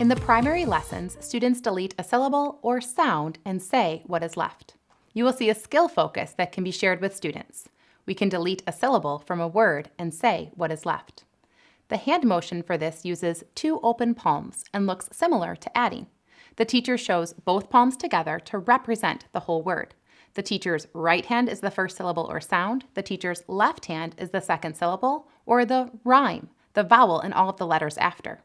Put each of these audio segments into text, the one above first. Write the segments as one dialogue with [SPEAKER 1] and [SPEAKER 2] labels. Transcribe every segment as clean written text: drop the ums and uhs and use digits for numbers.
[SPEAKER 1] In the primary lessons, students delete a syllable or sound and say what is left. You will see a skill focus that can be shared with students. We can delete a syllable from a word and say what is left. The hand motion for this uses 2 open palms and looks similar to adding. The teacher shows both palms together to represent the whole word. The teacher's right hand is the first syllable or sound. The teacher's left hand is the second syllable or the rhyme, the vowel and all of the letters after.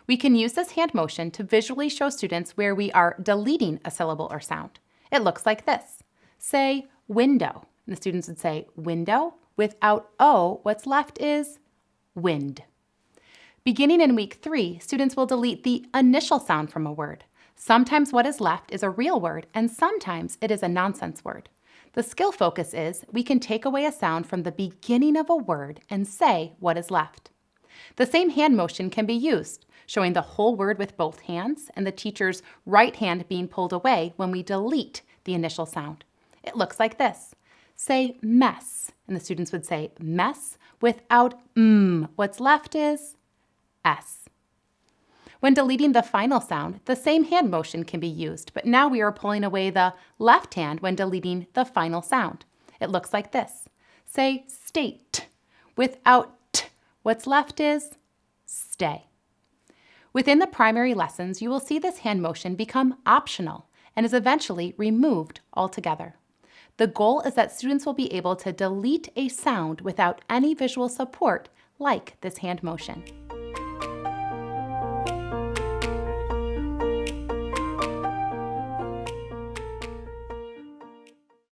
[SPEAKER 1] We can use this hand motion to visually show students where we are deleting a syllable or sound. It looks like this. Say window. And the students would say window. Without O, what's left is wind. Beginning in week 3, students will delete the initial sound from a word. Sometimes what is left is a real word, and sometimes it is a nonsense word. The skill focus is we can take away a sound from the beginning of a word and say what is left. The same hand motion can be used, showing the whole word with both hands and the teacher's right hand being pulled away when we delete the initial sound. It looks like this. Say mess, and the students would say mess without What's left is S. When deleting the final sound, the same hand motion can be used, but now we are pulling away the left hand when deleting the final sound. It looks like this. Say state. Without T, what's left is stay. Within the primary lessons, you will see this hand motion become optional and is eventually removed altogether. The goal is that students will be able to delete a sound without any visual support like this hand motion.